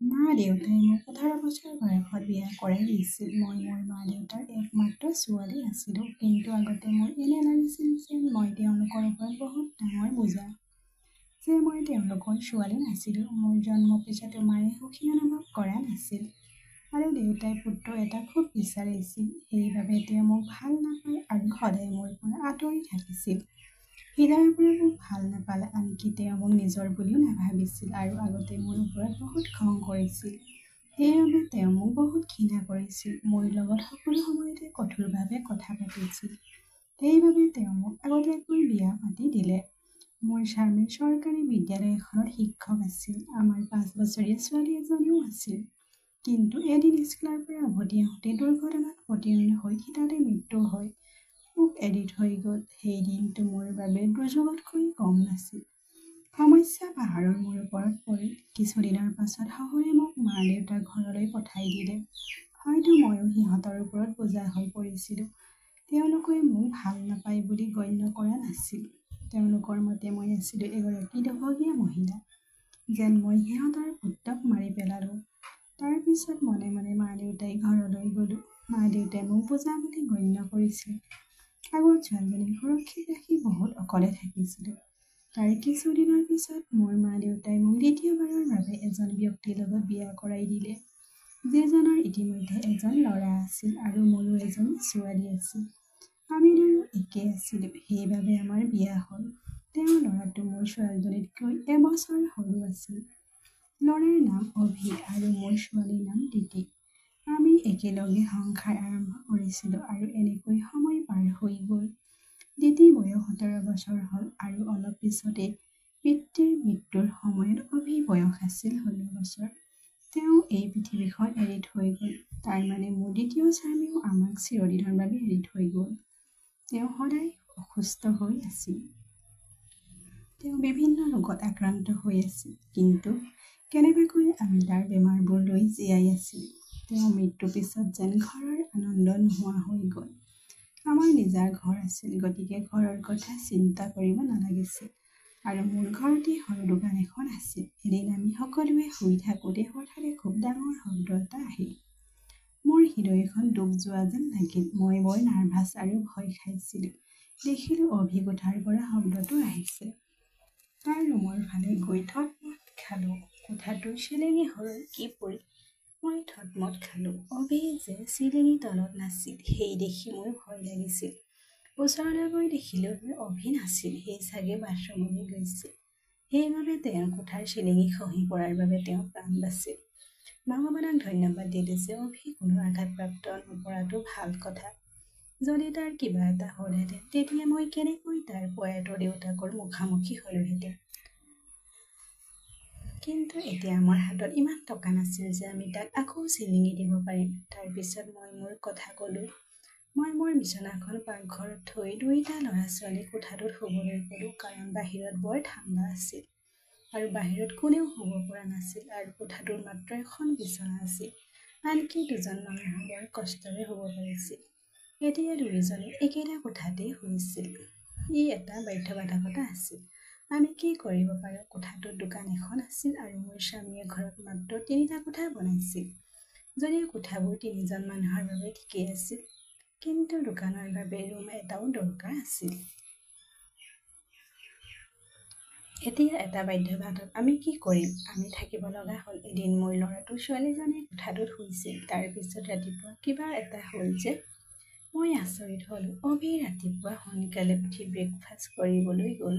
মা দেউতাই মোক 18 বছৰ বয়সত বিয়া কৰাই দিছিল। মই মোৰ মা দেউতাৰ একমাত্ৰ ছোৱালী আছিলোঁ। কিন্তু আগতে মোৰ এনে লাগিছিল যেন মই তেওঁলোকৰ ওপৰত বহুত ডাঙৰ বোজা, যে মই তেওঁলোকৰ ছোৱালী নাছিলোঁ। মোৰ জন্মৰ পিছতো মায়ে সুখী অনুভৱ কৰা নাছিল আৰু দেউতাই পুত্ৰ এটা খুব বিচাৰিছিল। সেইবাবে তেওঁ মোক ভাল নাপায় আৰু সদায় মোৰ পৰা আঁতৰি থাকিছিল। হৃদয়ৰ পৰা মোক ভাল নাপালে, আনকি তেওঁ মোক নিজৰ বুলিও নাভাবিছিল আৰু আগতে মোৰ ওপৰত বহুত খং কৰিছিল। সেইবাবে তেওঁ মোক বহুত ঘৃণা কৰিছিল। মোৰ লগত সকলো সময়তে কঠোৰভাৱে কথা পাতিছিল। সেইবাবে তেওঁ মোক আগতীয়াকৈ বিয়া পাতি দিলে। মোৰ স্বামী চৰকাৰী বিদ্যালয় এখনত শিক্ষক আছিল। আমাৰ 5 বছৰীয়া ছোৱালী এজনীও আছিল। কিন্তু এদিন স্কুলৰ পৰা উভতি আহোঁতে দুৰ্ঘটনাত অৱতীৰ্ণ হৈ হঠাতে মৃত্যু হয়। মোক এৰি থৈ গ'ল। সেই দিনটো মোৰ বাবে দুৰ্যোগতকৈ কম নাছিল। সমস্যা পাহাৰৰ মোৰ ওপৰত পৰিল। কিছুদিনৰ পাছত শহুৰে মোক মা দেউতাৰ ঘৰলৈ পঠাই দিলে। হয়তো ময়ো সিহঁতৰ ওপৰত বোজা হৈ পৰিছিলোঁ। তেওঁলোকে মোক ভাল নাপায় বুলি গণ্য কৰা নাছিল। তেওঁলোকৰ মতে মই আছিলোঁ এগৰাকী দুৰ্ভগীয়া মহিলা, যেন মই সিহঁতৰ পুত্ৰক মাৰি পেলালোঁ। তাৰ পিছত মনে মনে মা দেউতাই ঘৰলৈ গ'লোঁ। মা দেউতাই মোক বোজা বুলি গণ্য কৰিছিল। আগত ছোৱালীজনীক সুৰক্ষিত ৰাখি বহুত অকলে থাকিছিলোঁ। তাৰ কিছুদিনৰ পিছত মোৰ মা দেউতাই মোক দ্বিতীয়বাৰৰ বাবে এজন ব্যক্তিৰ লগত বিয়া কৰাই দিলে, যিজনৰ ইতিমধ্যে এজন ল'ৰা আছিল আৰু মোৰো এজনী ছোৱালী আছিল। আমি দুয়ো একে আছিলোঁ। সেইবাবে আমাৰ বিয়া হ'ল। তেওঁৰ ল'ৰাটো মোৰ ছোৱালীজনীতকৈ এবছৰ সৰু আছিল। ল'ৰাৰ নাম অভি আৰু মোৰ ছোৱালীৰ নাম দিতি। আমি একেলগে সংসাৰ আৰম্ভ কৰিছিলোঁ আৰু এনেকৈ সময় পাৰ হৈ গ'ল। দিতি বয়স 17 বছৰ হ'ল আৰু অলপ পিছতে পিতৃৰ মৃত্যুৰ সময়ত অভি বয়স আছিল 16 বছৰ। তেওঁ এই পৃথিৱীখন এৰি থৈ গ'ল। তাৰ মানে মোৰ দ্বিতীয় স্বামীও আমাক চিৰদিনৰ বাবে এৰি থৈ গ'ল। তেওঁ সদায় অসুস্থ হৈ আছিল। তেওঁ বিভিন্ন ৰোগত আক্ৰান্ত হৈ আছিল। কিন্তু কেনেবাকৈ আমি তাৰ বেমাৰবোৰ লৈ জীয়াই আছিলোঁ। তেওঁৰ মৃত্যুৰ পিছত যেন ঘৰৰ আনন্দ নোহোৱা হৈ গ'ল। আমাৰ নিজৰ ঘৰ আছিল, গতিকে ঘৰৰ কথা চিন্তা কৰিব নালাগিছিল। আৰু মোৰ ঘৰতে সৰু দোকান এখন আছিল। এদিন আমি সকলোৱে শুই থাকোঁতে হঠাতে খুব ডাঙৰ শব্দ এটা আহিল। মোৰ হৃদয়খন ডুব যোৱা যেন লাগিল। মই বৰ নাৰ্ভাছ আৰু ভয় খাইছিলোঁ। দেখিলোঁ অভি কোঠাৰ পৰা শব্দটো আহিছে। তাৰ ৰুমৰ ফালে গৈ থতমত খালোঁ। কোঠাটোৰ চিলিঙি সৰকি পৰিল। মই থতমত খালোঁ। অভি যে চিলিঙি তলত নাছিল, সেই দেখি মোৰ ভয় লাগিছিল। ওচৰলৈ গৈ দেখিলোঁ যে অভি নাছিল। সি চাগে বাথৰুমলৈ গৈছিল। সেইবাবে তেওঁৰ কোঠাৰ চিলিঙি খহি পৰাৰ বাবে তেওঁ প্ৰাণ বাচিল। ভগৱানক ধন্যবাদ দিলোঁ যে অভি কোনো আঘাতপ্ৰাপ্ত নপৰাটো ভাল কথা। যদি তাৰ কিবা এটা হ'লহেঁতেন, তেতিয়া মই কেনেকৈ তাৰ প্ৰয়াত দেউতাকৰ মুখামুখি হ'লোহেঁতেন। কিন্তু এতিয়া আমাৰ হাতত ইমান টকা নাছিল যে আমি তাক আকৌ চিলিঙি দিব পাৰিম। তাৰ পিছত মই মোৰ কথা ক'লোঁ। মই মোৰ বিচনাখন পাকঘৰত থৈ দুয়োটা ল'ৰা-ছোৱালী কোঠাটোত শুবলৈ গ'লোঁ, কাৰণ বাহিৰত বৰ ঠাণ্ডা আছিল আৰু বাহিৰত কোনেও শুব পৰা নাছিল আৰু কোঠাটোত মাত্ৰ এখন বিচনা আছিল। আনকি দুজন মানুহ বৰ কষ্টৰে শুব পাৰিছিল। এতিয়া দুয়োজনে একেটা কোঠাতেই শুইছিল। ই এটা বাধ্যবাধকতা আছিল। আমি কি কৰিব পাৰোঁ? কোঠাটোত দোকান এখন আছিল আৰু মোৰ স্বামীয়ে ঘৰত মাত্ৰ 3টা কোঠা বনাইছিল। যদিও কোঠাবোৰ 3জন মানুহৰ বাবে ঠিকেই আছিল, কিন্তু দোকানৰ বাবে ৰুম এটাও দৰকাৰ আছিল। এতিয়া এটা বাধ্যবাধকতা। আমি কি কৰিম? আমি থাকিব লগা হ'ল। এদিন মোৰ ল'ৰাটো ছোৱালীজনীৰ কোঠাটোত শুইছিল। তাৰ পিছত ৰাতিপুৱা কিবা এটা হ'ল যে মই আচৰিত হ'লোঁ। অভি ৰাতিপুৱা সোনকালে উঠি ব্ৰেকফাষ্ট কৰিবলৈ গ'ল।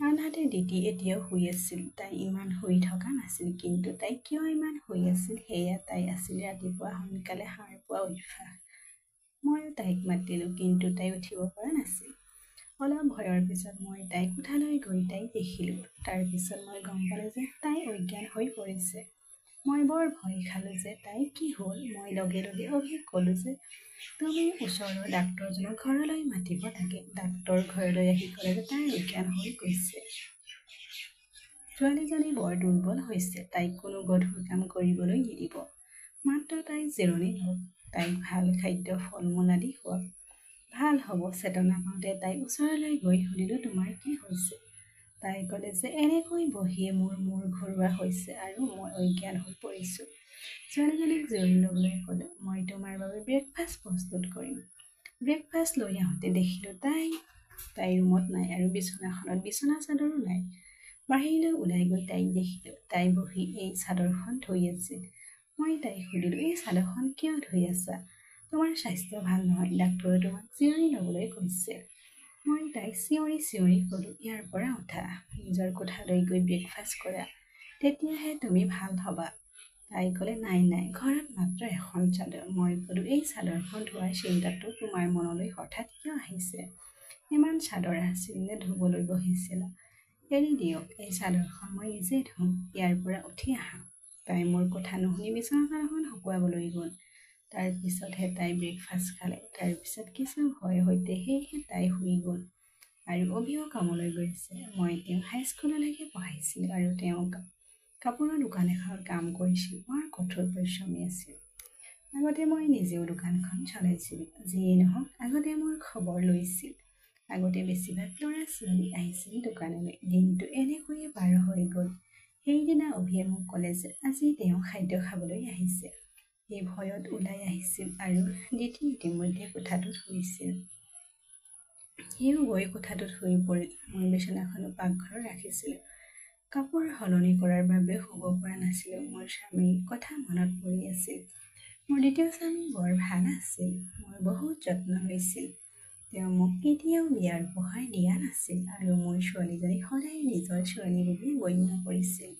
আনহাতে দিতি এতিয়াও শুই আছিল। তাই ইমান শুই থকা নাছিল, কিন্তু তাই কিয় ইমান শুই আছিল সেয়া তাই আছিল ৰাতিপুৱা সোনকালে সাৰ পোৱা অভ্যাস। ময়ো তাইক মাতিলোঁ, কিন্তু তাই উঠিব পৰা নাছিল। অলপ ভয়ৰ পিছত মই তাইৰ কোঠালৈ গৈ তাইক দেখিলোঁ। তাৰ পিছত মই গম পালোঁ যে তাই অজ্ঞান হৈ পৰিছে। মই বৰ ভয় খালোঁ যে তাইৰ কি হ'ল। মই লগে লগে অভিক ক'লোঁ যে তুমি ওচৰৰ ডাক্তৰজনক ঘৰলৈ মাতিব লাগে। ডাক্তৰ ঘৰলৈ আহি ক'লে যে তাই অজ্ঞান হৈ গৈছে। ছোৱালীজনী বৰ দুৰ্বল হৈছে। তাইক কোনো গধুৰ কাম কৰিবলৈ নিদিব। মাত্ৰ তাই জিৰণি লওক। তাইক ভাল খাদ্য, ফল-মূল আদি খুৱাওক। ভাল হ'ব। চেতনা পাওঁতে তাইৰ ওচৰলৈ গৈ সুধিলোঁ, তোমাৰ কি হৈছে? তাই ক'লে যে এনেকৈ বহিয়ে মোৰ মূৰ ঘূৰোৱা হৈছে আৰু মই অজ্ঞান হৈ পৰিছোঁ। ছোৱালীজনীক জিৰণি ল'বলৈ ক'লোঁ, মই তোমাৰ বাবে ব্ৰেকফাষ্ট প্ৰস্তুত কৰিম। ব্ৰেকফাষ্ট লৈ আহোঁতে দেখিলোঁ তাই ৰুমত নাই আৰু বিচনাখনত বিচনা চাদৰো নাই। বাহিৰলৈ ওলাই গৈ তাইক দেখিলোঁ। তাই বহি এই চাদৰখন ধুই আছিল। মই তাইক সুধিলোঁ, এই চাদৰখন কিয় ধুই আছা? তোমাৰ স্বাস্থ্য ভাল নহয়, ডাক্তৰে তোমাক জিৰণি ল'বলৈ কৈছে। মই তাইক চিঞৰি চিঞৰি ক'লোঁ, ইয়াৰ পৰা উঠা, নিজৰ কোঠালৈ গৈ ব্ৰেকফাষ্ট কৰা, তেতিয়াহে তুমি ভাল হ'বা। তাই ক'লে, নাই নাই, ঘৰত মাত্ৰ এখন চাদৰ। মই ক'লোঁ, এই চাদৰখন ধোৱাৰ চিন্তাটো তোমাৰ মনলৈ হঠাৎ কিয় আহিছে? ইমান চাদৰ আছিল নে ধুবলৈ বহিছিলা? এৰি দিয়ক, এই চাদৰখন মই নিজে ধুম, ইয়াৰ পৰা উঠি আহা। তাই মোৰ কথা নুশুনি বিচনা চাদৰখন শুকুৱাবলৈ গ'ল। তাৰপিছতহে তাই ব্ৰেকফাষ্ট খালে। তাৰপিছত কিছু ভয় সৈতে সেয়েহে তাই শুই গ'ল আৰু অভিও কামলৈ গৈছে। মই তেওঁক হাইস্কুললৈকে পঢ়াইছিলোঁ আৰু তেওঁ কাপোৰৰ দোকান এখনত কাম কৰিছিল। বৰ কঠোৰ পৰিশ্ৰমী আছিল। আগতে মই নিজেও দোকানখন চলাইছিলোঁ। যিয়েই নহওক, আগতে মোৰ খবৰ লৈছিল। আগতে বেছিভাগ ল'ৰা ছোৱালী আহিছিল দোকানলৈ। দিনটো এনেকৈয়ে পাৰ হৈ গ'ল। সেইদিনা অভিয়ে মোক ক'লে যে আজি তেওঁ খাদ্য খাবলৈ আহিছে। সেই ভয়ত ওলাই আহিছিল আৰু দিতি ইতিমধ্যে কোঠাটোত শুইছিল। সিও গৈ কোঠাটোত শুই পৰিল। মই বিচনাখনো পাকঘৰত ৰাখিছিলোঁ। কাপোৰ সলনি কৰাৰ বাবে শুব পৰা নাছিলোঁ। মোৰ স্বামীৰ কথা মনত পৰি আছিল। মোৰ দ্বিতীয় স্বামী বৰ ভাল আছিল। মোৰ বহুত যত্ন লৈছিল। তেওঁ মোক কেতিয়াও বিয়াৰ উপহাৰ দিয়া নাছিল আৰু মোৰ ছোৱালীজনীক সদায় নিজৰ ছোৱালী বুলি গণ্য কৰিছিল।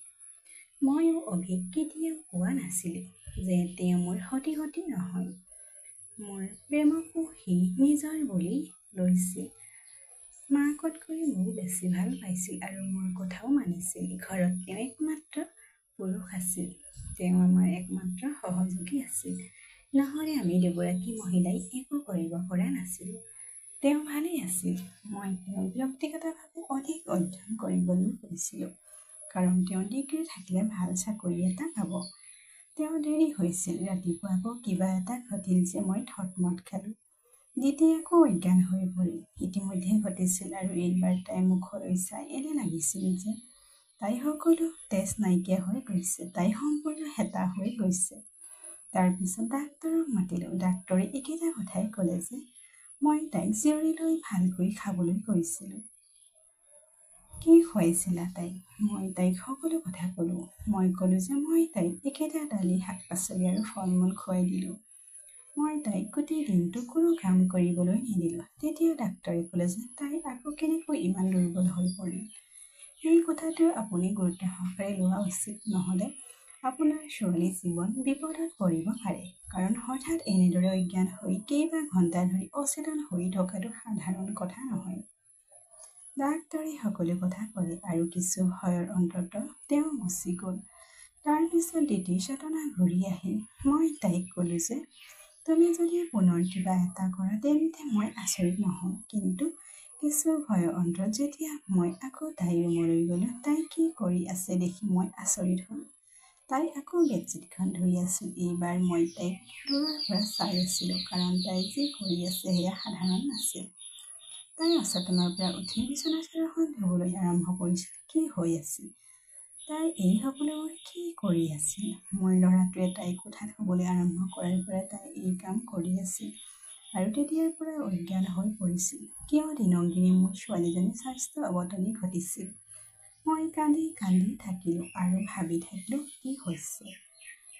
ময়ো অভিক কেতিয়াও কোৱা নাছিলোঁ যে তেওঁ মোৰ সতি নহয়। মোৰ প্ৰেমকো সি নিজৰ বুলি লৈছিল। মাকতকৈ মোক বেছি ভাল পাইছিল আৰু মোৰ কথাও মানিছিল। ঘৰত তেওঁ একমাত্ৰ পুৰুষ আছিল। তেওঁ আমাৰ একমাত্ৰ সহযোগী আছিল। নহ'লে আমি দুগৰাকী মহিলাই একো কৰিব পৰা নাছিলোঁ। তেওঁ ভালেই আছিল। মই তেওঁক ব্যক্তিগতভাৱে অধিক অধ্যয়ন কৰিবলৈ কৈছিলোঁ, কাৰণ তেওঁ ডিগ্ৰী থাকিলে ভাল চাকৰি এটা পাব। তেওঁ দেৰি হৈছিল। ৰাতিপুৱা আকৌ কিবা এটা ঘটিল যে মই থতমত খালোঁ। দিতি আকৌ অজ্ঞান হৈ পৰিল। ইতিমধ্যে ঘটিছিল আৰু এইবাৰ তাই মুখলৈ চাই এনে লাগিছিল যে তাই সকলো তেজ নাইকিয়া হৈ গৈছে। তাই সম্পূৰ্ণ হেতা হৈ গৈছে। তাৰপিছত ডাক্তৰক মাতিলোঁ। ডাক্তৰে একেটা কথাই ক'লে যে মই তাইক জিৰণি লৈ ভালকৈ খাবলৈ কৈছিলোঁ। কি খুৱাইছিলা তাইক? মই তাইক সকলো কথা ক'লোঁ। মই ক'লোঁ যে মই তাইক একেটা দালি, শাক পাচলি আৰু ফল মূল খুৱাই দিলোঁ। মই তাইক গোটেই দিনটো কোনো কাম কৰিবলৈ নিদিলোঁ। তেতিয়া ডাক্তৰে ক'লে যে তাই আকৌ কেনেকৈ ইমান দুৰ্বল হৈ পৰিল। এই কথাটো আপুনি গুৰুত্ব সহকাৰে লোৱা উচিত, নহ'লে আপোনাৰ ছোৱালীৰ জীৱন বিপদত পৰিব পাৰে। কাৰণ হঠাৎ এনেদৰে অজ্ঞান হৈ কেইবা ঘণ্টা ধৰি অচেতন হৈ থকাটো সাধাৰণ কথা নহয়। ডাক্তৰে সকলো কথা ক'লে আৰু কিছু ভয়ৰ অন্তত তেওঁ গুচি গ'ল। তাৰপিছত দিতিৰ চেতনা ঘূৰি আহিল। মই তাইক ক'লোঁ যে তুমি যদি পুনৰ কিবা এটা কৰা তেন্তে মই আচৰিত নহওঁ। কিন্তু কিছু ভয়ৰ অন্তত যেতিয়া মই আকৌ তাইৰ ৰুমলৈ গ'লোঁ, তাই কি কৰি আছে দেখি মই আচৰিত হ'লোঁ। তাই আকৌ বেডশ্বীটখন ধুই আছিল। এইবাৰ মই তাইক দূৰৰ পৰা চাই আছিলোঁ, কাৰণ তাই যি কৰি আছে সেয়া সাধাৰণ নাছিল। তাই অচেতনৰ পৰা উঠি বিচনা চাদৰখন ধুবলৈ আৰম্ভ কৰিছিল। কি হৈ আছিল? তাই এই সকলোবোৰ কি কৰি আছিল? মোৰ ল'ৰাটোৱে তাইৰ কোঠাত শুবলৈ আৰম্ভ কৰাৰ পৰা তাই এই কাম কৰি আছিল আৰু তেতিয়াৰ পৰা অজ্ঞান হৈ পৰিছিল। কিয় দিনক দিনে মোৰ ছোৱালীজনীৰ স্বাস্থ্য অৱনতি ঘটিছিল। মই কান্দি কান্দি থাকিলোঁ আৰু ভাবি থাকিলোঁ কি হৈছে।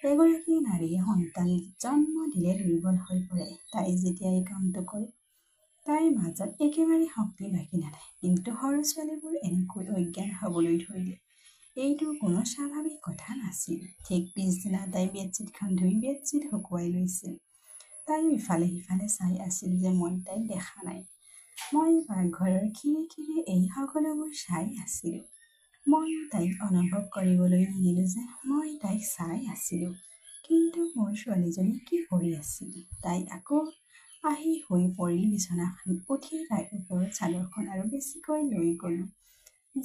এগৰাকী নাৰীয়ে সন্তান জন্ম দিলে দুৰ্বল হৈ পৰে। তাই যেতিয়া এই কামটো কৰে, তাইৰ মাজত একেবাৰে শক্তি বাকী নাথাকে। কিন্তু সৰু ছোৱালীবোৰ এনেকৈ অজ্ঞান হ'বলৈ ধৰিলে এইটো কোনো স্বাভাৱিক কথা নাছিল। ঠিক পিছদিনা তাই বেডশ্বীটখন ধুই বেডশ্বীট শুকুৱাই লৈছিল। তাইও ইফালে সিফালে চাই আছিল যে মই তাইক দেখা নাই। মই পাকঘৰৰ খিৰিকীৰে এই সকলোবোৰ চাই আছিলোঁ। ময়ো তাইক অনুভৱ কৰিবলৈ নিদিলোঁ যে মই তাইক চাই আছিলোঁ। কিন্তু মোৰ ছোৱালীজনী কি কৰি আছিল? তাই আকৌ আহি শুই পৰিল বিচনাখনত। উঠি তাইৰ ওপৰত চাদৰখন আৰু বেছিকৈ লৈ গ'লোঁ,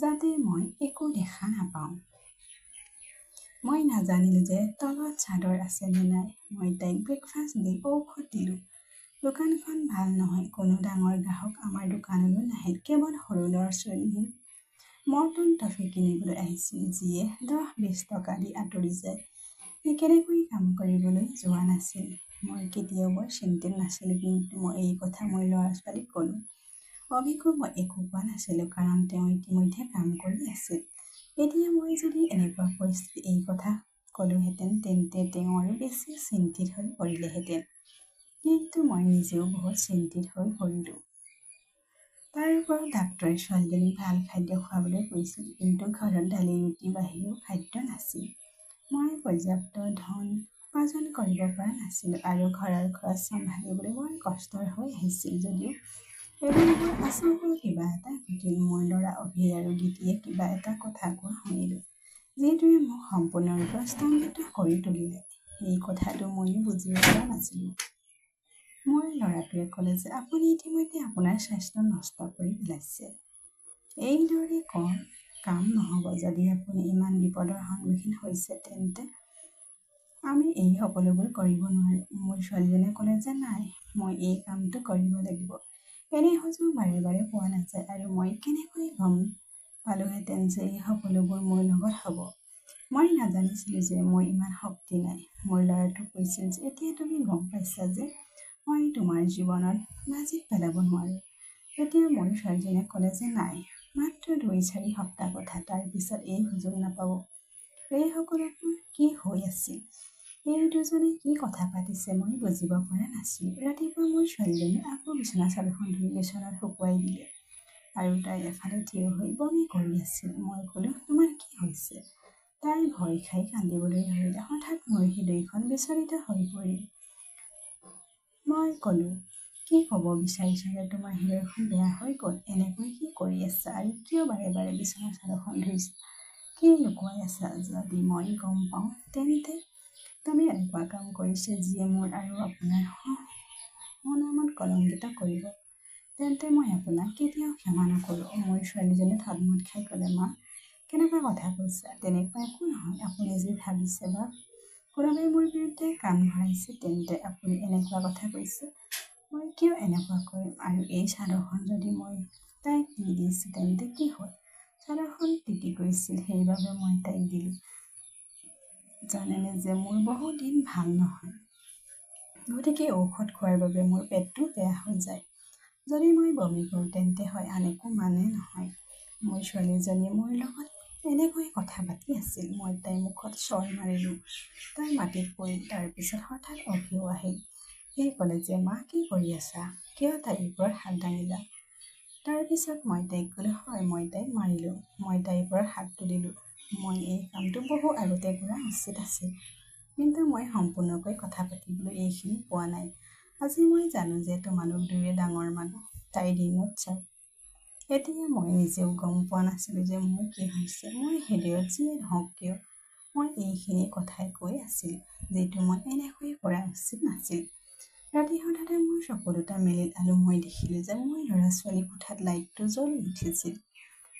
যাতে মই একো দেখা নাপাওঁ। মই নাজানিলোঁ যে তলত চাদৰ আছে নে নাই। মই তাইক ব্ৰেকফাষ্ট দি ঔষধ দিলোঁ। দোকানখন ভাল নহয়। কোনো ডাঙৰ গ্ৰাহক আমাৰ দোকানলৈ নাহে, কেৱল সৰু ল'ৰা ছোৱালীহে। মৰ্টন টফি কিনিবলৈ আহিছিল, যিয়ে 10-20 টকা দি আঁতৰি যায়। সি কেনেকৈ কাম কৰিবলৈ যোৱা নাছিল। মই কেতিয়াও বৰ চিন্তিত নাছিলোঁ, কিন্তু মই এই কথা মই ল'ৰা-ছোৱালীক ক'লোঁ। অভিকো মই একো কোৱা নাছিলোঁ, কাৰণ তেওঁ ইতিমধ্যে কাম কৰি আছিল। এতিয়া মই যদি এনেকুৱা পৰিস্থিতিত এই কথা ক'লোহেঁতেন, তেন্তে তেওঁ আৰু বেছি চিন্তিত হৈ পৰিলেহেঁতেন। কিন্তু মই নিজেও বহুত চিন্তিত হৈ পৰিলোঁ। তাৰ ওপৰত ডাক্তৰে ছোৱালীজনীক ভাল খাদ্য খুৱাবলৈ কৈছিল, কিন্তু ঘৰত দালি-ৰুটিৰ বাহিৰেও খাদ্য নাছিল। মই পৰ্যাপ্ত ধন উপাৰ্জন কৰিব পৰা নাছিলোঁ আৰু ঘৰৰ খৰচ চম্ভালিবলৈ বৰ কষ্টৰ হৈ আহিছিল। যদিও এদিন বৰ আচৰিত কিবা এটা ঘটিল। মোৰ ল'ৰা অভি আৰু গীতিয়ে কিবা এটা কথা কোৱা শুনিলোঁ, যিটোৱে মোক সম্পূৰ্ণৰূপে স্তম্ভিত কৰি তুলিলে। এই কথাটো ময়ো বুজিব পৰা নাছিলোঁ। মোৰ ল'ৰাটোৱে ক'লে যে আপুনি ইতিমধ্যে আপোনাৰ স্বাস্থ্য নষ্ট কৰি পেলাইছে। এইদৰে কাম নহ'ব। যদি আপুনি ইমান বিপদৰ সন্মুখীন হৈছে, তেন্তে আমি এই সকলোবোৰ কৰিব নোৱাৰোঁ। মোৰ ছোৱালীজনীয়ে ক'লে যে নাই, মই এই কামটো কৰিব লাগিব। এনে সুযোগ বাৰে বাৰে পোৱা নাযায়, আৰু মই কেনেকৈ গম পালোহেঁতেন যে এই সকলোবোৰ মোৰ লগত হ'ব। মই নাজানিছিলোঁ যে মোৰ ইমান শক্তি নাই। মোৰ ল'ৰাটোৱে কৈছিল যে এতিয়া তুমি গম পাইছা যে মই তোমাৰ জীৱনত বাজি পেলাব নোৱাৰোঁ। তেতিয়া মোৰ ছোৱালীজনীয়ে ক'লে যে নাই, মাত্ৰ 2-4 সপ্তাহ কথা, তাৰ পিছত এই সুযোগ নাপাব। এই সকলোবোৰ কি হৈ আছিল? এই দুজনে কি কথা পাতিছে মই বুজিব পৰা নাছিলোঁ। ৰাতিপুৱা মোৰ ছোৱালীজনীয়ে আকৌ বিচনা চাদৰখন ধুই বিচনাত শুকুৱাই দিলে, আৰু তাই এফালে থিয় হৈ বমি কৰি আছিল। মই ক'লোঁ, তোমাৰ কি হৈছে? তাই ভয় খাই কান্দিবলৈ ধৰিলে। হঠাৎ মোৰ হৃদয়খন বিচলিত হৈ পৰিল। মই ক'লোঁ, কি ক'ব বিচাৰিছা যে তোমাৰ হৃদয়খন বেয়া হৈ গ'ল? এনেকৈ কি কৰি আছা আৰু কিয় বাৰে বাৰে বিচনা চাদৰখন ধুইছা? কি লুকুৱাই আছা? যদি মই গম পাওঁ, তেন্তে তুমি এনেকুৱা কাম কৰিছে যিয়ে মোৰ আৰু আপোনাৰ সুনামত কলংকিত কৰিব, তেন্তে মই আপোনাক কেতিয়াও ক্ষমা নকৰোঁ। মোৰ ছোৱালীজনীয়ে থতমত খাই ক'লে, মা, কেনেকুৱা কথা কৈছা? তেনেকুৱা একো নহয়। আপুনি যি ভাবিছে বা কোনোবাই মোৰ বিৰুদ্ধে কাণ ভৰাইছে, তেন্তে আপুনি এনেকুৱা কথা কৈছে। মই কিয় এনেকুৱা কৰিম? আৰু এই চাদৰখন যদি মই তাইক দি দিছোঁ, তেন্তে কি হ'ল? চাদৰখন তিতি গৈছিল, সেইবাবে মই তাইক দিলোঁ। জানেনে যে মোৰ বহু দিন ভাল নহয়, গতিকে ঔষধ খোৱাৰ বাবে মোৰ পেটটো বেয়া হৈ যায়। যদি মই বমি কৰোঁ, তেন্তে হয়, আন একো মানে নহয়। মোৰ ছোৱালীজনীয়ে মোৰ লগত এনেকৈ কথা পাতি আছিল। মই তাইৰ মুখত চৰ মাৰিলোঁ। তাই মাটিত পৰিল। তাৰ পিছত হঠাৎ অভিও আহিল। সি ক'লে যে মা, কি কৰি আছা? কিয় তাইৰ ওপৰত হাত দাঙিলা? তাৰ পিছত মই তাইক ক'লোঁ, হয়, মই তাইক মাৰিলোঁ। মই তাইৰ ওপৰত হাত তুলিলোঁ। মই এই কামটো বহু আগতে কৰা উচিত আছিল, কিন্তু মই সম্পূৰ্ণকৈ কথা পাতিবলৈ এইখিনি পোৱা নাই। আজি মই জানো যে তোমালোক দুয়োৰে ডাঙৰ মানুহ। তাই ডিঙত চাওক। এতিয়া মই নিজেও গম পোৱা নাছিলোঁ যে মোৰ কি হৈছে। মোৰ হৃদয়ত যিয়ে নহওক কিয়, মই এইখিনি কথাই কৈ আছিলোঁ, যিটো মই এনেকৈ কৰা উচিত নাছিল। ৰাতি হঠাতে মোৰ চকু দুটা মেলিল আৰু মই দেখিলোঁ যে মোৰ ল'ৰা-ছোৱালী কোঠাত লাইটটো জ্বলি উঠিছিল।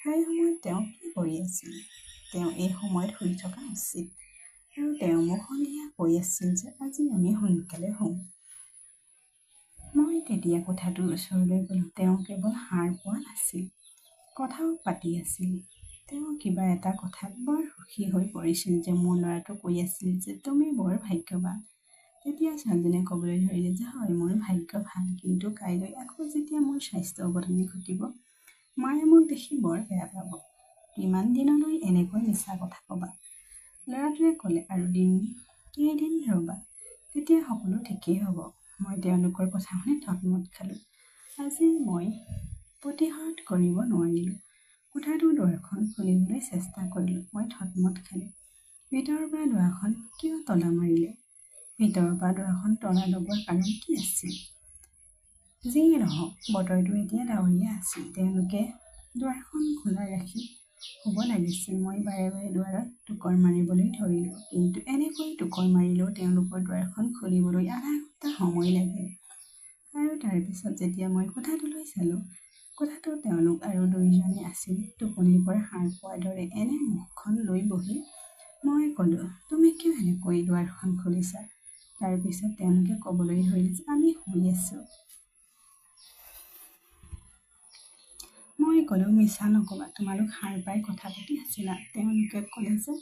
সেই সময়ত তেওঁ কি কৰি আছিল? তেওঁ এই সময়ত শুই থকা উচিত, আৰু তেওঁ মোক সন্ধিয়া কৈ আছিল যে আজি আমি সোনকালে শুম। মই তেতিয়া কোঠাটোৰ ওচৰলৈ গ'লোঁ। তেওঁ কেৱল সাৰ পোৱা নাছিল, কথাও পাতি আছিল। তেওঁ কিবা এটা কথাত বৰ সুখী হৈ পৰিছিল যে মোৰ ল'ৰাটো কৈ আছিল যে তুমি বৰ ভাগ্যৱান। তেতিয়া ছোৱালীজনীয়ে ক'বলৈ ধৰিলে যে হয়, মোৰ ভাগ্য ভাল, কিন্তু কাইলৈ আকৌ যেতিয়া মোৰ স্বাস্থ্য অৱনতি ঘটিব, মায়ে মোক দেখি বৰ বেয়া পাব। কিমান দিনলৈ এনেকৈ মিছা কথা ক'বা? ল'ৰাটোৱে ক'লে, আৰু কেইদিন ৰ'বা, তেতিয়া সকলো ঠিকেই হ'ব। মই তেওঁলোকৰ কথা শুনি থতমত খালোঁ। আজি মই প্ৰতিহত কৰিব নোৱাৰিলোঁ। কোঠাটোৰ দুৱাৰখন খুলিবলৈ চেষ্টা কৰিলোঁ। মই থতমত খালোঁ। ভিতৰৰ পৰা দুৱাৰখন কিয় তলা মাৰিলে? ভিতৰৰ পৰা দুৱাৰখন তলা লগোৱাৰ কাৰণ কি আছিল? যিয়ে নহওক, বতৰটো এতিয়া ডাৱৰীয়া আছিল। তেওঁলোকে দুৱাৰখন খোলা ৰাখি শুব লাগিছিল। মই বাৰে বাৰে দুৱাৰত টোকৰ মাৰিবলৈ ধৰিলোঁ, কিন্তু এনেকৈ টোকৰ মাৰিলেও তেওঁলোকৰ দুৱাৰখন খুলিবলৈ আধা ঘণ্টা সময় লাগিল। আৰু তাৰ পিছত যেতিয়া মই কোঠাটোলৈ চালোঁ, কোঠাটোত তেওঁলোক আৰু দুয়োজনে আছিল, টোপনিৰ পৰা সাৰ পোৱাৰ দৰে এনে মুখখন লৈ বহি। মই ক'লোঁ, তুমি কিয় এনেকৈ দুৱাৰখন খুলিছা? তাৰ পিছত তেওঁলোকে ক'বলৈ ধৰিলে যে আমি শুই আছোঁ। মই মই ক'লেও মিছা নক'বা, তোমালোক সাৰ পাই কথা পাতি আছিলা। তেওঁলোকে ক'লে যে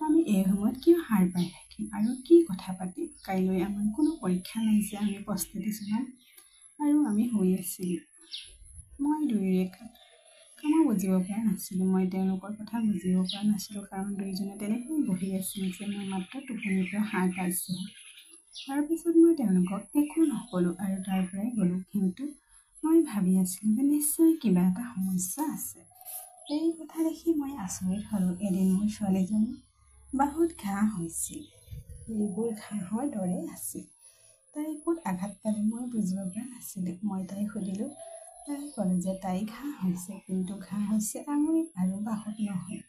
আমি এই সময়ত কিয় সাৰ পাই থাকিম আৰু কি কথা পাতিম, কাইলৈ আমাৰ কোনো পৰীক্ষা নাই যে আমি প্ৰস্তুতি চলাম। আৰু আমি শুই আছিলোঁ। মই দুয়োৰে কামো বুজিব পৰা নাছিলোঁ। মই তেওঁলোকৰ কথা বুজিব পৰা নাছিলোঁ, কাৰণ দুয়োজনে তেনেকৈ বহি আছিল যে মই মাত্ৰ টোপনিৰ পৰা সাৰ পাইছিলোঁ। তাৰপিছত মই তেওঁলোকক একো নক'লোঁ আৰু তাৰ পৰাই গ'লোঁ। কিন্তু মই ভাবি আছিলোঁ যে নিশ্চয় কিবা এটা সমস্যা আছে। এই কথা দেখি মই আচৰিত হ'লোঁ। এদিন মোৰ ছোৱালীজনী বাহুত ঘাঁ হৈছিল। এইবোৰ ঘাঁহৰ দৰে আছিল। তাই ক'ত আঘাত পালে মই বুজিব পৰা নাছিলোঁ। মই তাইক সুধিলোঁ। তাই ক'লে যে তাই ঘাঁ হৈছে, কিন্তু ঘাঁ হৈছে আঙুলিত আৰু বাহুত নহয়।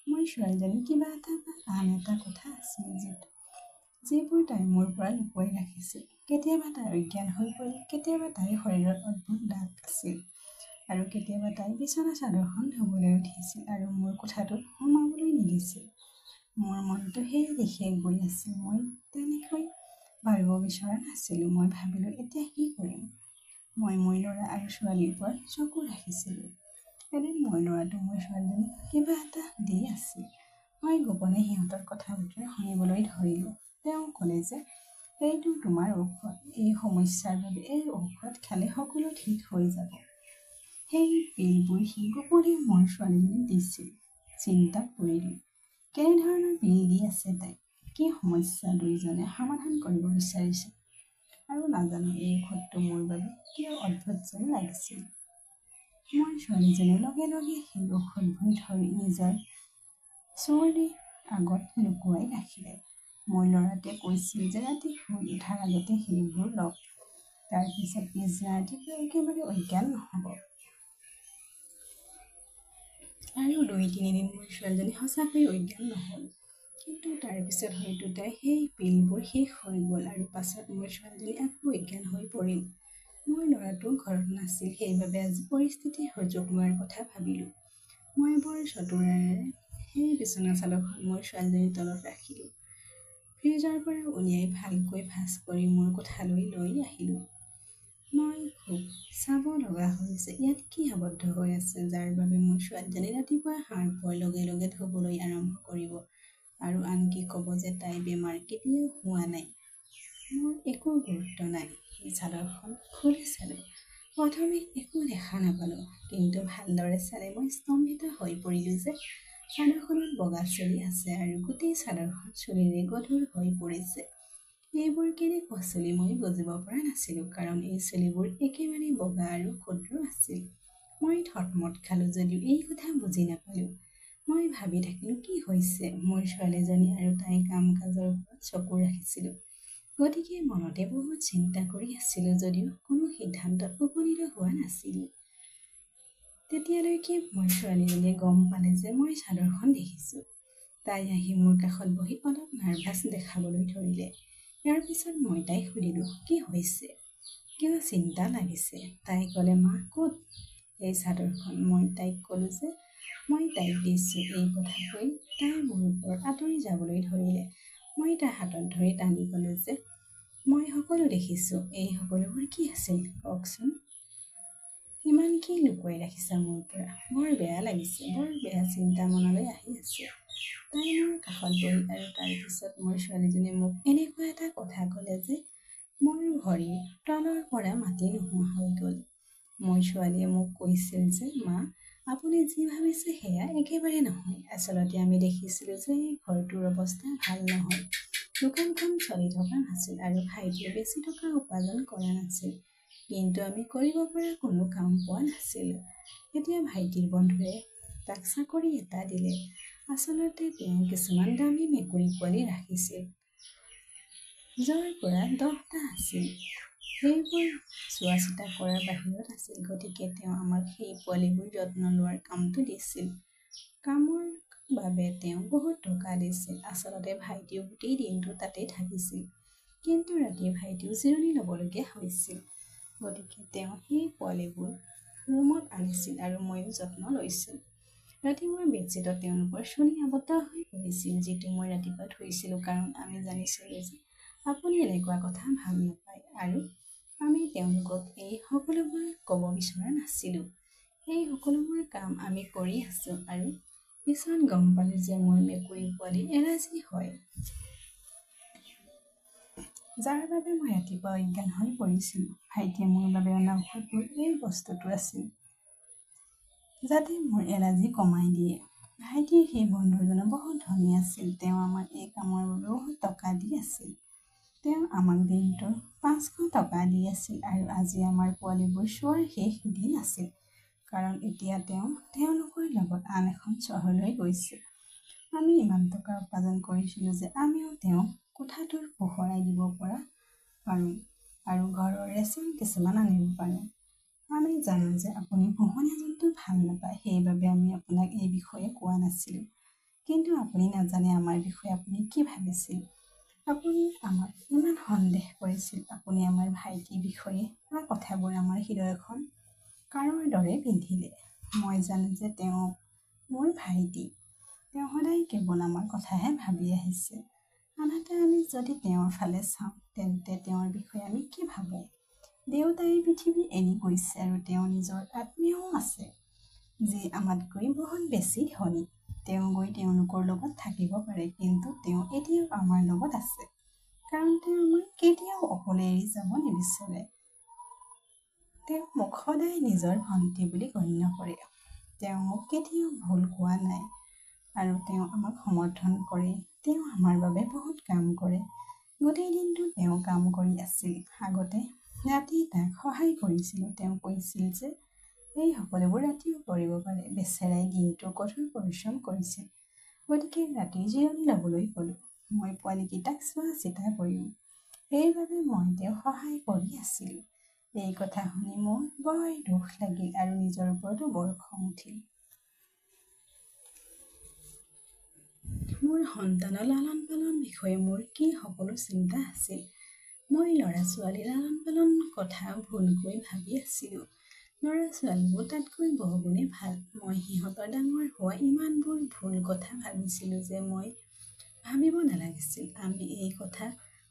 মোৰ ছোৱালীজনী কিবা এটা বা আন এটা কথা আছিল যিবোৰ তাই মোৰ পৰা লুকুৱাই ৰাখিছিল। কেতিয়াবা তাই অজ্ঞান হৈ পৰিল, কেতিয়াবা তাইৰ শৰীৰত অদ্ভুত দাগ আছিল, আৰু কেতিয়াবা তাই বিচনা চাদৰখন ধুবলৈ উঠিছিল আৰু মোৰ কোঠাটোত সোমাবলৈ নিদিছিল। মোৰ মনটো সেই দিশে গৈ আছিল। মই তেনেকৈ ভাবিব বিচৰা নাছিলোঁ। মই ভাবিলোঁ, এতিয়া কি কৰিম? মই মোৰ ল'ৰা আৰু ছোৱালীৰ ওপৰত চকু ৰাখিছিলোঁ। এদিন মোৰ ল'ৰাটো মোৰ ছোৱালীজনীক কিবা এটা দি আছিল। মই গোপনে সিহঁতৰ কথা বতৰা শুনিবলৈ ধৰিলোঁ। তেওঁ ক'লে যে এইটো তোমাৰ ঔষধ। এই সমস্যাৰ বাবে এই ঔষধ খালে সকলো ঠিক হৈ যাব। সেই পিলবোৰ সি গোপনে মোৰ ছোৱালীজনীক দিছিল। চিন্তাত পৰিলোঁ। কেনেধৰণৰ পিল দি আছে তাই? কি সমস্যা দুয়োজনে সমাধান কৰিব বিচাৰিছে? আৰু নাজানো এই ঔষধটো মোৰ বাবে কিয় অদ্ভুত যেন লাগিছিল। মোৰ ছোৱালীজনীয়ে লগে লগে সেই ঔষধবোৰ ধৰি নিজৰ চুলিৰ আগত লুকুৱাই ৰাখিলে। মোৰ ল'ৰাটোৱে কৈছিল যে ৰাতি শুই উঠাৰ আগতে সেইবোৰ লওক। তাৰপিছত পিছদিনা ৰাতিপুৱা একেবাৰে অজ্ঞান নহ'ব। আৰু ২-৩ দিন মোৰ ছোৱালীজনী সঁচাকৈ অজ্ঞান নহ'ল। কিন্তু তাৰপিছত হয়তো তাই সেই পিলবোৰ শেষ হৈ গ'ল আৰু পাছত মোৰ ছোৱালীজনী আকৌ অজ্ঞান হৈ পৰিল। মোৰ ল'ৰাটো ঘৰত নাছিল, সেইবাবে আজি পৰিস্থিতিৰ সুযোগ লোৱাৰ কথা ভাবিলোঁ। মই বৰ চতুৰেৰে সেই বিচনা চাদৰখন মোৰ ছোৱালীজনীৰ তলত ৰাখিলোঁ। ফ্ৰিজৰ পৰা উলিয়াই ভালকৈ ভাঁজ কৰি মোৰ কোঠালৈ লৈ আহিলোঁ। মই খুব চাব লগা হ'ল যে ইয়াত কি আবদ্ধ হৈ আছে, যাৰ বাবে মোৰ ছোৱালীজনী ৰাতিপুৱা সাৰ পোৱাৰ লগে লগে ধুবলৈ আৰম্ভ কৰিব আৰু আনকি ক'ব যে তাই বেমাৰ কেতিয়াও হোৱা নাই। মোৰ একো গুৰুত্ব নাই। সেই চাদৰখন খুলি চালোঁ। প্ৰথমে একো দেখা নাপালোঁ, কিন্তু ভালদৰে চালে মই স্তম্ভিত হৈ পৰিলোঁ যে চাদৰখনত বগা চুলি আছে আৰু গোটেই চাদৰখন চুলিৰে গধুৰ হৈ পৰিছে। এইবোৰ কেনেকুৱা চুলি মই বুজিব পৰা নাছিলোঁ, কাৰণ এই চুলিবোৰ একেবাৰে বগা আৰু ক্ষুদ্ৰ আছিল। মই থতমত খালোঁ যদিও এই কথা বুজি নাপালোঁ। মই ভাবি থাকিলোঁ, কি হৈছে? মোৰ ছোৱালীজনী আৰু তাই কাম-কাজৰ ওপৰত চকু ৰাখিছিলোঁ। গতিকে মনতে বহুত চিন্তা কৰি আছিলোঁ যদিও কোনো সিদ্ধান্তত উপনীত হোৱা নাছিলোঁ। তেতিয়ালৈকে মোৰ ছোৱালীজনীয়ে গম পালে যে মই চাদৰখন দেখিছোঁ। তাই আহি মোৰ কাষত বহি অলপ নাৰ্ভাছ দেখাবলৈ ধৰিলে। ইয়াৰ পিছত মই তাইক সুধিলোঁ, কি হৈছে? কিয় চিন্তা লাগিছে? তাই ক'লে, মা ক'ত এই চাদৰখন? মই তাইক ক'লোঁ যে মই তাইক দিছোঁ। এই কথা কৈ তাই মোৰ ওপৰত আঁতৰি যাবলৈ ধৰিলে। মই তাইৰ হাতত ধৰি টানি ক'লোঁ যে মই সকলো দেখিছোঁ। এই সকলোবোৰ কি আছিল কওকচোন? ইমান কি লুকুৱাই ৰাখিছা মোৰ পৰা? বৰ বেয়া লাগিছে, বৰ বেয়া চিন্তা মনলৈ আহি আছে। তাই মোৰ কাষত বহি আৰু তাৰপিছত মোৰ ছোৱালীজনীয়ে মোক এনেকুৱা এটা কথা ক'লে যে মোৰ ভৰিৰ তলৰ পৰা মাটি নোহোৱা হৈ গ'ল। মোৰ ছোৱালীয়ে মোক কৈছিল যে মা, আপুনি যি ভাবিছে সেয়া একেবাৰে নহয়। আচলতে আমি দেখিছিলোঁ যে এই ঘৰটোৰ অৱস্থা ভাল নহয়। দোকানখন চলি থকা নাছিল আৰু ভাইটিয়ে বেছি টকা উপাৰ্জন কৰা নাছিল। কিন্তু আমি কৰিব পৰা কোনো কাম পোৱা নাছিলোঁ। এতিয়া ভাইটিৰ বন্ধুৱে তাক চাকৰি এটা দিলে। আচলতে তেওঁ কিছুমান দামী মেকুৰী পোৱালি ৰাখিছিল, যাৰ পৰা 10টা আছিল। সেইবোৰ চোৱা-চিতা কৰাৰ বাহিৰত আছিল। গতিকে তেওঁ আমাক সেই পোৱালিবোৰ যত্ন লোৱাৰ কামটো দিছিল। কামৰ বাবে তেওঁ বহুত টকা দিছিল। আচলতে ভাইটিও গোটেই দিনটো তাতেই থাকিছিল, কিন্তু ৰাতি ভাইটিও জিৰণি ল'বলগীয়া হৈছিল। গতিকে তেওঁ সেই পোৱালিবোৰ ৰুমত আনিছিল আৰু ময়ো যত্ন লৈছিল। ৰাতি মই বেডশ্বীটত তেওঁলোকৰ চুলি আবদ্ধ হৈ পৰিছিল, যিটো মই ৰাতিপুৱা ধুইছিলোঁ, কাৰণ আমি জানিছিলোঁ যে আপুনি এনেকুৱা কথা ভাল নাপায় আৰু আমি তেওঁলোকক এই সকলোবোৰ ক'ব বিচৰা নাছিলোঁ। এই সকলোবোৰ কাম আমি কৰি আছোঁ আৰু পিছত গম পালোঁ যে মোৰ মেকুৰী পোৱালি এলাৰ্জি হয়, যাৰ বাবে মই ৰাতিপুৱা অজ্ঞান হৈ পৰিছিলোঁ। ভাইটিয়ে মোৰ বাবে অনা ঔষধবোৰ এই বস্তুটো আছিল, যাতে মোৰ এলাৰ্জি কমাই দিয়ে। ভাইটিৰ সেই বন্ধুজনো বহুত ধনী আছিল। তেওঁ আমাক এই কামৰ বাবে বহুত টকা দি আছিল। তেওঁ আমাক দিনটোৰ 500 টকা দি আছিল আৰু আজি আমাৰ পোৱালিবোৰ চোৱাৰ শেষ দিন আছিল, কাৰণ এতিয়া তেওঁ তেওঁলোকৰ লগত আন এখন চহৰলৈ গৈছে। আমি ইমান টকা উপাৰ্জন কৰিছিলোঁ যে আমিও তেওঁক কোঠাটোৰ পোহৰাই দিব পাৰোঁ আৰু ঘৰৰ ৰেচন কিছুমান আনিব পাৰোঁ। আমি জানো যে আপুনি পোহনীয়া জন্তু ভাল নাপায়, সেইবাবে আমি আপোনাক এই বিষয়ে কোৱা নাছিলোঁ। কিন্তু আপুনি নাজানে আমাৰ বিষয়ে আপুনি কি ভাবিছিল। আপুনি আমাক ইমান সন্দেহ কৰিছিল। আপুনি আমাৰ ভাইটিৰ বিষয়ে কোৱা কথাবোৰ আমাৰ হৃদয়খন কাঁড়ৰ দৰে পিন্ধিলে। মই জানো যে তেওঁ মোৰ ভাইটি। তেওঁ সদায় কেৱল আমাৰ কথাহে ভাবি আহিছে। আনহাতে আমি যদি তেওঁৰ ফালে চাওঁ, তেন্তে তেওঁৰ বিষয়ে আমি কি ভাবোঁ? দেউতাই পৃথিৱী এৰি গৈছে আৰু তেওঁৰ নিজৰ আত্মীয়ও আছে, যি আমাতকৈ বহুত বেছি ধনী। তেওঁ গৈ তেওঁলোকৰ লগত থাকিব পাৰে, কিন্তু তেওঁ এতিয়াও আমাৰ লগত আছে, কাৰণ তেওঁ আমাক কেতিয়াও অকলে এৰি যাব নিবিচাৰে। তেওঁ মোক সদায় নিজৰ ভণ্টি বুলি গণ্য কৰে। তেওঁ মোক কেতিয়াও ভুল কোৱা নাই আৰু তেওঁ আমাক সমৰ্থন কৰে। তেওঁ আমাৰ বাবে বহুত কাম কৰে। গোটেই দিনটো তেওঁ কাম কৰি আছিল। আগতে ৰাতি তাক সহায় কৰিছিলোঁ। তেওঁ কৈছিল যে এই সকলোবোৰ ৰাতিও কৰিব পাৰে। বেচেৰাই দিনটো কঠোৰ পৰিশ্ৰম কৰিছিল, গতিকে ৰাতি জিৰণি ল'বলৈ ক'লোঁ। মই পোৱালীকেইটাক চোৱা চিতা কৰিম, সেইবাবে মই তেওঁক সহায় কৰি আছিলোঁ। এই কথা শুনি মোৰ বৰ দুখ লাগিল আৰু নিজৰ ওপৰতো বৰ খং উঠিল। মোৰ সন্তানৰ লালন পালন বিষয়ে মোৰ কি সকলো চিন্তা আছিল। মই ল'ৰা-ছোৱালী লালন পালন কথা ভুলকৈ ভাবি আছিলোঁ। ল'ৰা-ছোৱালীবোৰ তাতকৈ বহুগুণে ভাল। মই সিহঁতৰ ডাঙৰ হোৱা ইমানবোৰ ভুল কথা ভাবিছিলোঁ যে মই ভাবিব নালাগিছিল। আমি এই কথা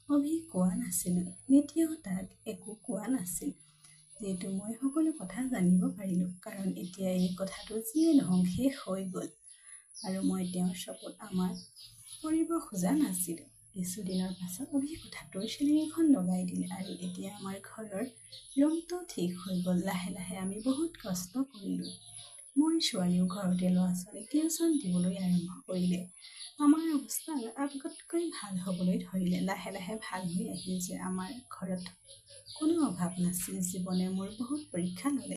অভিক কোৱা নাছিলোঁ। নীতিয়েও তাক একো কোৱা নাছিল, যিহেতু মই সকলো কথা জানিব পাৰিলোঁ, কাৰণ এতিয়া এই কথাটো যিয়ে নহওক শেষ হৈ গ'ল আৰু মই তেওঁৰ চকুত আমাৰ কৰিব খোজা নাছিলোঁ। কিছুদিনৰ পাছত অভি কোঠাটোৰ চিলিঙিখন লগাই দিলে আৰু এতিয়া আমাৰ ঘৰৰ ৰুমটো ঠিক হৈ গ'ল। লাহে লাহে আমি বহুত কষ্ট কৰিলোঁ। মোৰ ছোৱালীও ঘৰতে ল'ৰা-ছোৱালীক টিউচন দিবলৈ আৰম্ভ কৰিলে। আমাৰ অৱস্থা আগতকৈ ভাল হ'বলৈ ধৰিলে। লাহে লাহে ভাল হৈ আহিল যে আমাৰ ঘৰত কোনো অভাৱ নাছিল। জীৱনে মোৰ বহুত পৰীক্ষা ল'লে।